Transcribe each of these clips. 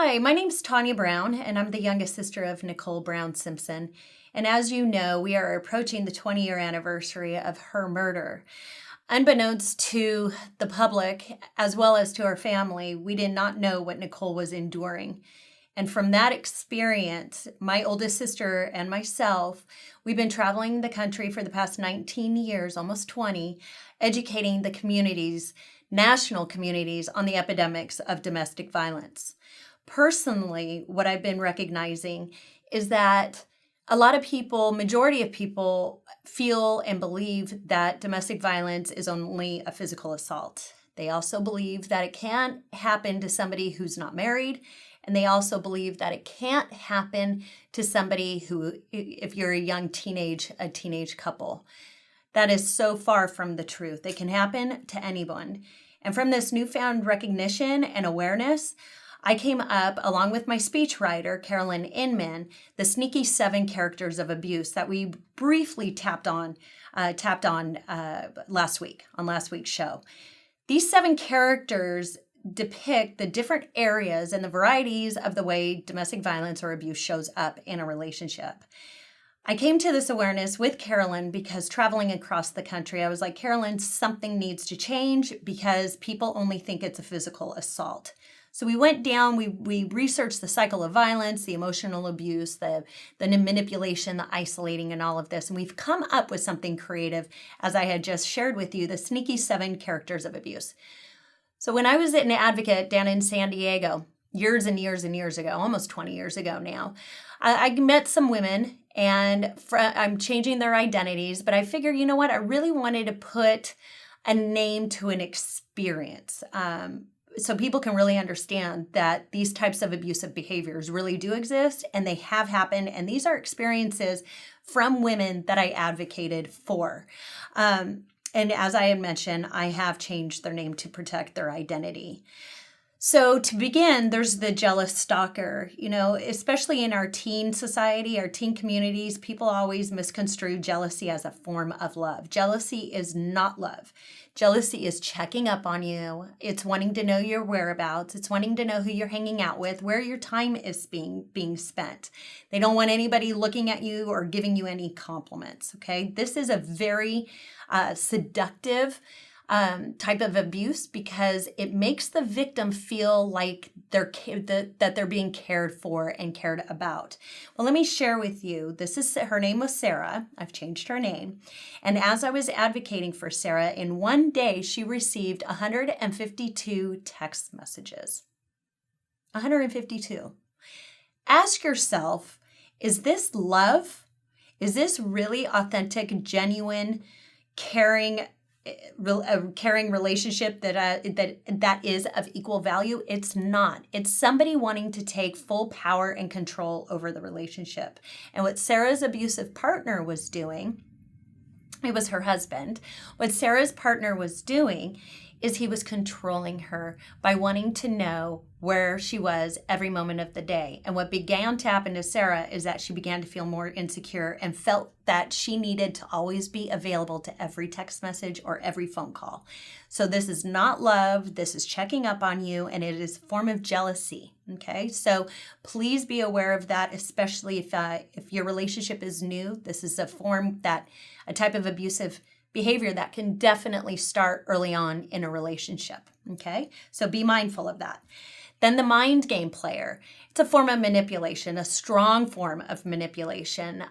Hi, my name's Tanya Brown, and I'm the youngest sister of Nicole Brown Simpson. And as you know, we are approaching the 20-year anniversary of her murder. Unbeknownst to the public, as well as to our family, we did not know what Nicole was enduring. And from that experience, my oldest sister and myself, we've been traveling the country for the past 19 years, almost 20, educating the communities, national communities, on the epidemics of domestic violence. Personally, what I've been recognizing is that a lot of people, majority of people, feel and believe that domestic violence is only a physical assault. They also believe that it can't happen to somebody who's not married, and they also believe that it can't happen to somebody who, if you're a teenage couple. That is so far from the truth. It can happen to anyone. And from this newfound recognition and awareness, I came up, along with my speechwriter, Carolyn Inman, the sneaky 7 characters of abuse that we briefly tapped on last week, on last week's show. These 7 characters depict the different areas and the varieties of the way domestic violence or abuse shows up in a relationship. I came to this awareness with Carolyn because traveling across the country, I was like, Carolyn, something needs to change because people only think it's a physical assault. So we went down, we researched the cycle of violence, the emotional abuse, the manipulation, the isolating, and all of this. And we've come up with something creative, as I had just shared with you, the sneaky 7 characters of abuse. So when I was an advocate down in San Diego, years and years and years ago, almost 20 years ago now, I met some women, and I'm changing their identities, but I figured, you know what, I really wanted to put a name to an experience. So people can really understand that these types of abusive behaviors really do exist, and they have happened. And these are experiences from women that I advocated for. And as I had mentioned, I have changed their name to protect their identity. So to begin, there's the jealous stalker. You know, especially in our teen society, our teen communities, people always misconstrue jealousy as a form of love. Jealousy is not love. Jealousy is checking up on you. It's wanting to know your whereabouts. It's wanting to know who you're hanging out with, where your time is being spent. They don't want anybody looking at you or giving you any compliments, okay? This is a very seductive type of abuse because it makes the victim feel like that they're being cared for and cared about. Well, let me share with you, her name was Sarah. I've changed her name. And as I was advocating for Sarah, in one day, she received 152 text messages. 152. Ask yourself, is this love? Is this really authentic, genuine, caring relationship that is of equal value? It's not. It's somebody wanting to take full power and control over the relationship. And what Sarah's abusive partner was doing, it was her husband. What Sarah's partner was doing is he was controlling her by wanting to know where she was every moment of the day. And what began to happen to Sarah is that she began to feel more insecure and felt that she needed to always be available to every text message or every phone call. So this is not love. This is checking up on you, and it is a form of jealousy. Okay, so please be aware of that, especially if your relationship is new. This is a type of abusive behavior that can definitely start early on in a relationship. Okay, so be mindful of that. Then the Mindgame Player. It's a form of manipulation, a strong form of manipulation.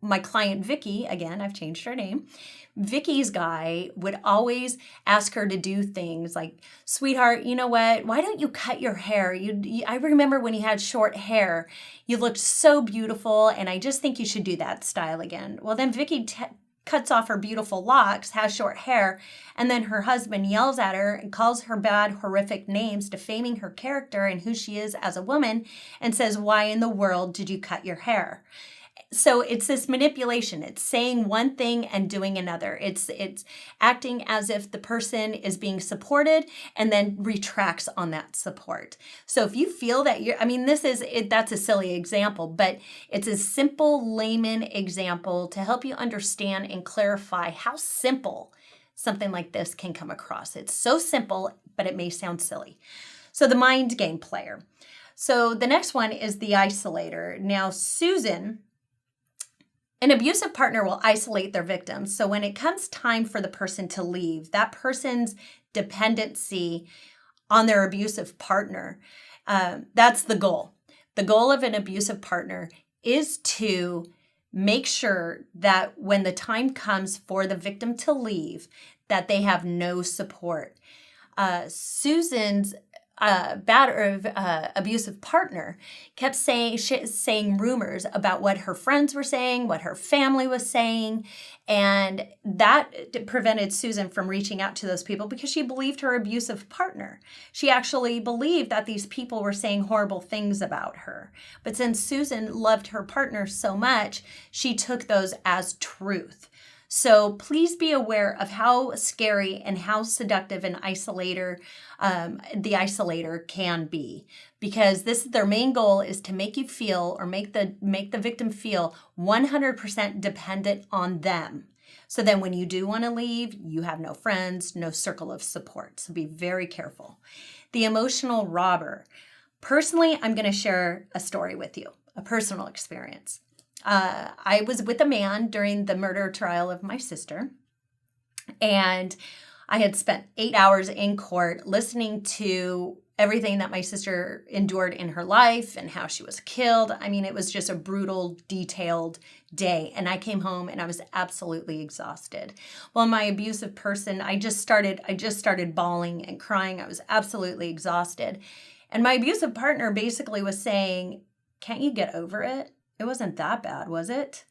My client, Vicky, again, I've changed her name. Vicky's guy would always ask her to do things like, sweetheart, you know what? Why don't you cut your hair? I remember when you had short hair, you looked so beautiful, and I just think you should do that style again. Well, then Vicky cuts off her beautiful locks, has short hair, and then her husband yells at her and calls her bad, horrific names, defaming her character and who she is as a woman, and says, why in the world did you cut your hair? So it's this manipulation. It's saying one thing and doing another. It's acting as if the person is being supported and then retracts on that support. So if you feel that that's a silly example, but it's a simple layman example to help you understand and clarify how simple something like this can come across. It's so simple, but it may sound silly. So the Mindgame Player. So the next one is the isolator. Now, Susan, an abusive partner will isolate their victims. So when it comes time for the person to leave, that person's dependency on their abusive partner, that's the goal. The goal of an abusive partner is to make sure that when the time comes for the victim to leave, that they have no support. Susan's abusive partner kept saying rumors about what her friends were saying, what her family was saying, and that prevented Susan from reaching out to those people because she believed her abusive partner. She actually believed that these people were saying horrible things about her. But since Susan loved her partner so much, she took those as truth. So please be aware of how scary and how seductive the isolator can be, because their main goal is to make you feel, or make the victim feel 100% dependent on them. So then when you do want to leave, you have no friends, no circle of support. So be very careful. The emotional robber. Personally, I'm going to share a story with you, a personal experience. I was with a man during the murder trial of my sister, and I had spent 8 hours in court listening to everything that my sister endured in her life and how she was killed. I mean, it was just a brutal, detailed day. And I came home and I was absolutely exhausted. Well, my abusive person, I just started bawling and crying. I was absolutely exhausted. And my abusive partner basically was saying, "Can't you get over it? It wasn't that bad, was it?"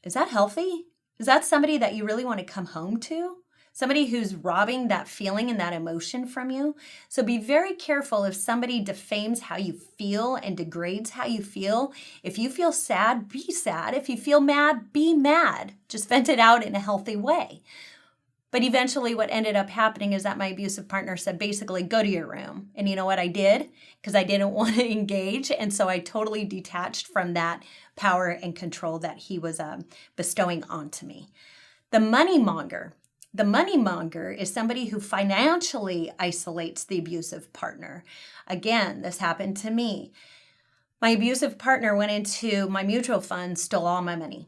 Is that healthy? Is that somebody that you really want to come home to? Somebody who's robbing that feeling and that emotion from you? So be very careful if somebody defames how you feel and degrades how you feel. If you feel sad, be sad. If you feel mad, be mad. Just vent it out in a healthy way. But eventually what ended up happening is that my abusive partner said, basically, go to your room. And you know what I did? Because I didn't want to engage. And so I totally detached from that power and control that he was bestowing onto me. The money monger. The money monger is somebody who financially isolates the abusive partner. Again, this happened to me. My abusive partner went into my mutual fund, stole all my money.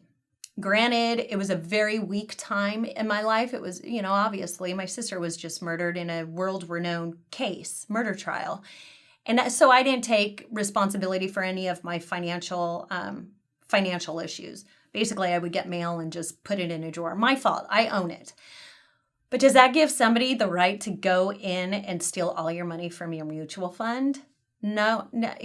Granted, it was a very weak time in my life. It was, obviously my sister was just murdered in a world-renowned case, murder trial. And so I didn't take responsibility for any of my financial issues. Basically, I would get mail and just put it in a drawer. My fault. I own it. But does that give somebody the right to go in and steal all your money from your mutual fund? No. No.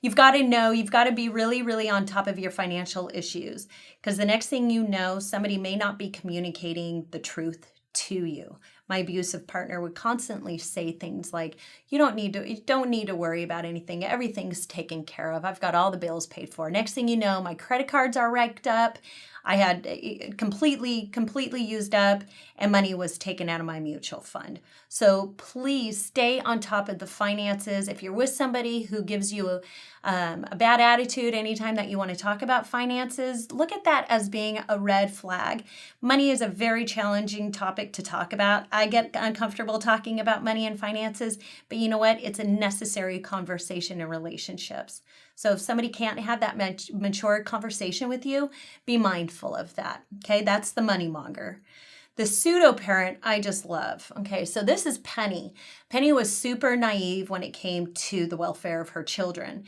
You've got to know, you've got to be really, really on top of your financial issues, because the next thing you know, somebody may not be communicating the truth to you. My abusive partner would constantly say things like, you don't need to worry about anything. Everything's taken care of. I've got all the bills paid for. Next thing you know, my credit cards are racked up. I had completely used up, and money was taken out of my mutual fund. So please stay on top of the finances. If you're with somebody who gives you a bad attitude anytime that you want to talk about finances, look at that as being a red flag. Money is a very challenging topic to talk about. I get uncomfortable talking about money and finances, but you know what? It's a necessary conversation in relationships. So if somebody can't have that mature conversation with you, be mindful of that. Okay, that's the money monger. The pseudo parent, I just love. Okay, so this is Penny. Penny was super naive when it came to the welfare of her children.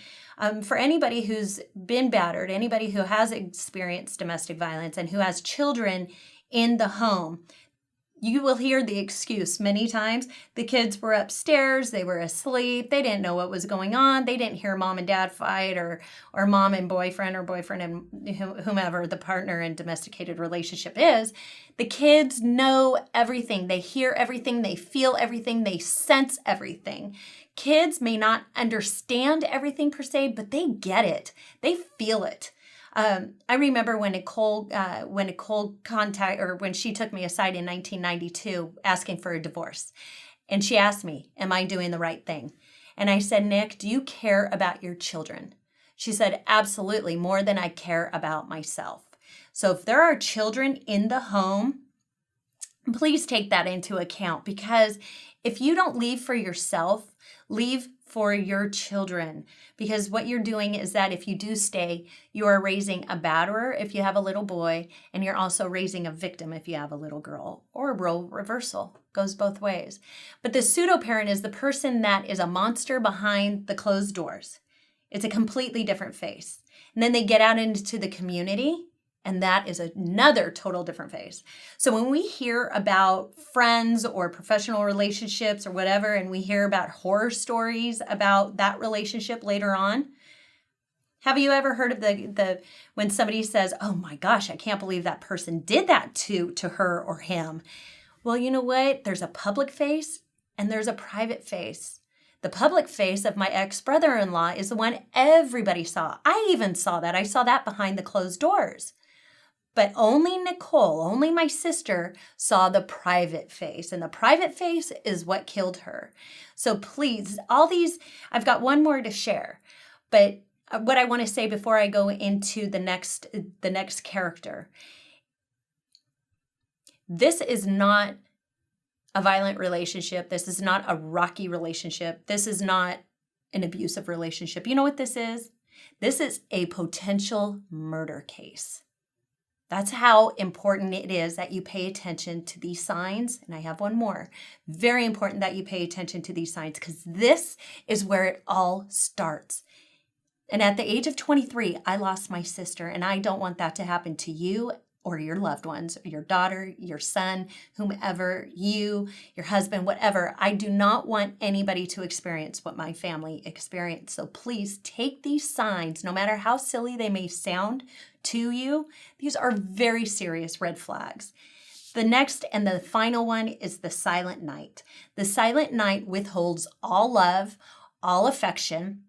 For anybody who's been battered, anybody who has experienced domestic violence and who has children in the home, you will hear the excuse many times. The kids were upstairs, they were asleep, they didn't know what was going on, they didn't hear mom and dad fight, or mom and boyfriend, or boyfriend and whomever the partner in domesticated relationship is. The kids know everything, they hear everything, they feel everything, they sense everything. Kids may not understand everything per se, but they get it, they feel it. I remember when Nicole when she took me aside in 1992 asking for a divorce, and she asked me, "Am I doing the right thing?" And I said, "Nick, do you care about your children?" She said, "Absolutely, more than I care about myself." So if there are children in the home, Please take that into account, because if you don't leave for yourself, leave for your children, because what you're doing is that if you do stay, you are raising a batterer if you have a little boy, and you're also raising a victim if you have a little girl, or a role reversal. Goes both ways. But the pseudo-parent is the person that is a monster behind the closed doors. It's a completely different face. And then they get out into the community, and that is another total different phase. So when we hear about friends or professional relationships or whatever, and we hear about horror stories about that relationship later on, have you ever heard of the when somebody says, "Oh my gosh, I can't believe that person did that to her or him"? Well, you know what? There's a public face and there's a private face. The public face of my ex-brother-in-law is the one everybody saw. I even saw that. I saw that behind the closed doors. But only Nicole, only my sister, saw the private face. And the private face is what killed her. So please, I've got one more to share. But what I want to say before I go into the next character, this is not a violent relationship. This is not a rocky relationship. This is not an abusive relationship. You know what this is? This is a potential murder case. That's how important it is that you pay attention to these signs. And I have one more. Very important that you pay attention to these signs, because this is where it all starts. And at the age of 23, I lost my sister, and I don't want that to happen to you or your loved ones, or your daughter, your son, whomever, your husband, whatever. I do not want anybody to experience what my family experienced. So please take these signs, no matter how silly they may sound to you. These are very serious red flags. The next and the final one is the silent night. The silent night withholds all love, all affection.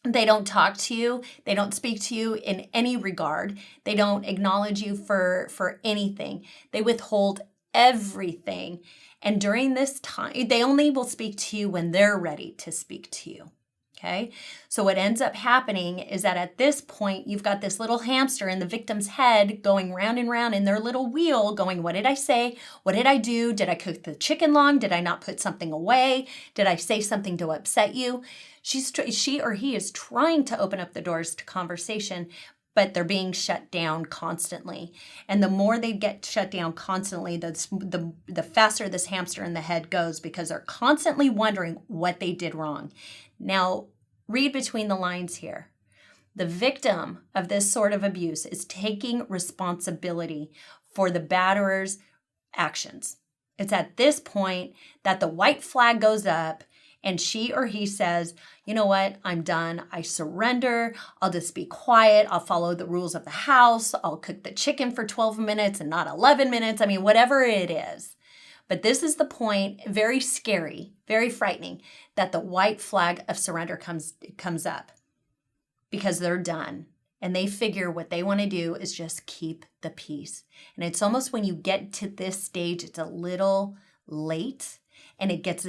They don't talk to you. They don't speak to you in any regard. They don't acknowledge you for anything. They withhold everything. And during this time, they only will speak to you when they're ready to speak to you. Okay? So what ends up happening is that at this point, you've got this little hamster in the victim's head going round and round in their little wheel going, what did I say? What did I do? Did I cook the chicken long? Did I not put something away? Did I say something to upset you? She or he is trying to open up the doors to conversation, but they're being shut down constantly. And the more they get shut down constantly, the faster this hamster in the head goes, because they're constantly wondering what they did wrong. Now, read between the lines here. The victim of this sort of abuse is taking responsibility for the batterer's actions. It's at this point that the white flag goes up, and she or he says, you know what, I'm done. I surrender. I'll just be quiet. I'll follow the rules of the house. I'll cook the chicken for 12 minutes and not 11 minutes. I mean, whatever it is. But this is the point, very scary, very frightening, that the white flag of surrender comes up, because they're done. And they figure what they want to do is just keep the peace. And it's almost when you get to this stage, it's a little late. And it gets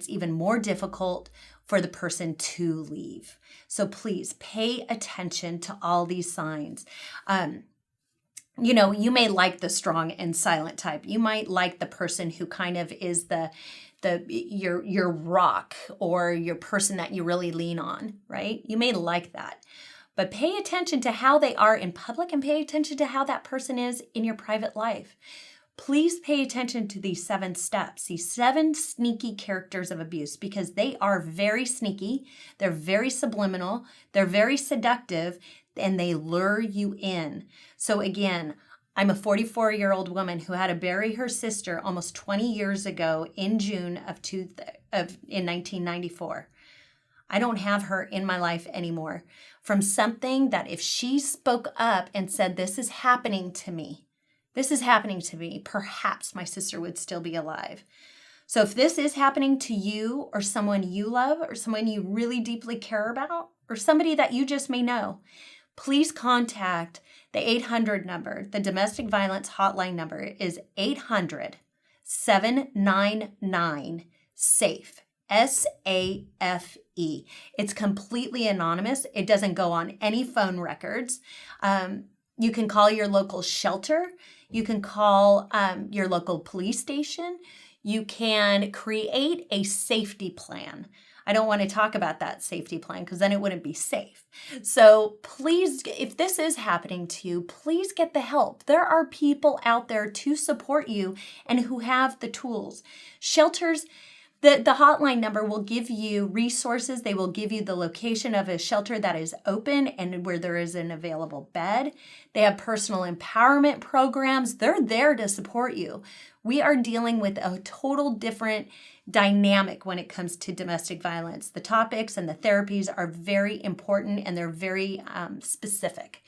even more difficult for the person to leave. So please pay attention to all these signs. You may like the strong and silent type. You might like the person who kind of is your rock, or your person that you really lean on, right? You may like that. But pay attention to how they are in public, and pay attention to how that person is in your private life. Please pay attention to these 7 steps, these 7 sneaky characters of abuse, because they are very sneaky, they're very subliminal, they're very seductive, and they lure you in. So again, I'm a 44-year-old woman who had to bury her sister almost 20 years ago in June in 1994. I don't have her in my life anymore, from something that if she spoke up and said, this is happening to me, perhaps my sister would still be alive. So if this is happening to you, or someone you love, or someone you really deeply care about, or somebody that you just may know, please contact the 800 number. The domestic violence hotline number is 800-799-SAFE. SAFE. It's completely anonymous. It doesn't go on any phone records. You can call your local shelter. You can call your local police station. You can create a safety plan. I don't want to talk about that safety plan because then it wouldn't be safe. So please, if this is happening to you, please get the help. There are people out there to support you and who have the tools. Shelters, the hotline number will give you resources. They will give you the location of a shelter that is open and where there is an available bed. They have personal empowerment programs. They're there to support you. We are dealing with a total different dynamic when it comes to domestic violence. The topics and the therapies are very important and they're very specific.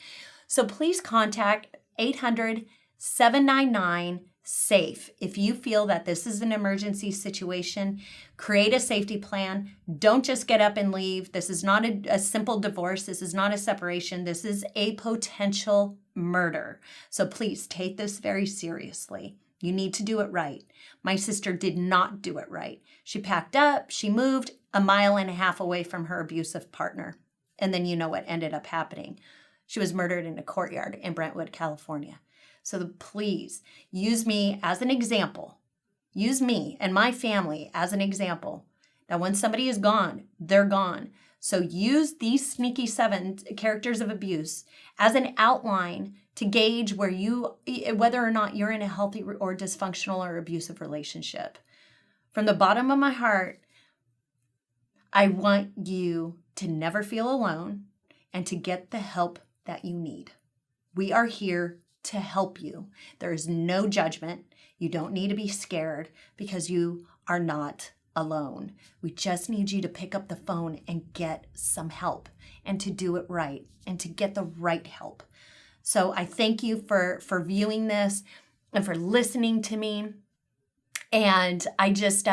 So please contact 800-799-SAFE. If you feel that this is an emergency situation, create a safety plan. Don't just get up and leave. This is not a simple divorce. This is not a separation. This is a potential murder. So please take this very seriously. You need to do it right. My sister did not do it right. She packed up, she moved 1.5 miles away from her abusive partner. And then you know what ended up happening. She was murdered in a courtyard in Brentwood, California. So please use me as an example. Use me and my family as an example. Now, when somebody is gone, they're gone. So use these sneaky 7 characters of abuse as an outline to gauge whether or not you're in a healthy or dysfunctional or abusive relationship. From the bottom of my heart, I want you to never feel alone and to get the help that you need. We are here to help you. There is no judgment. You don't need to be scared because you are not alone. We just need you to pick up the phone and get some help and to do it right and to get the right help. So I thank you for viewing this and for listening to me. And I just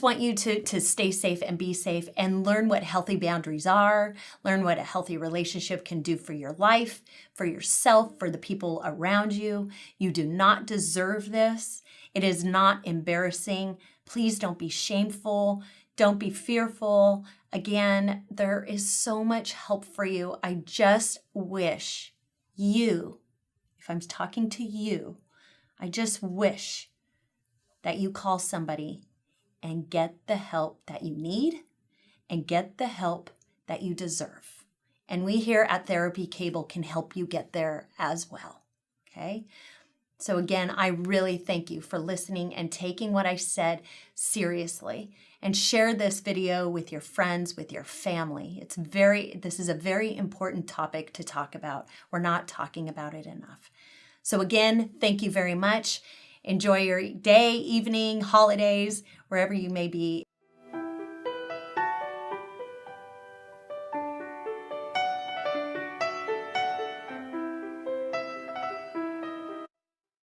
want you to stay safe and be safe and learn what healthy boundaries are, learn what a healthy relationship can do for your life, for yourself, for the people around you. You do not deserve this. It is not embarrassing. Please don't be shameful. Don't be fearful. Again, there is so much help for you. I just wish you, if I'm talking to you, I just wish that you call somebody and get the help that you need and get the help that you deserve. And we here at Therapy Cable can help you get there as well, okay? So again, I really thank you for listening and taking what I said seriously, and share this video with your friends, with your family. This is a very important topic to talk about. We're not talking about it enough. So again, thank you very much. Enjoy your day, evening, holidays, wherever you may be.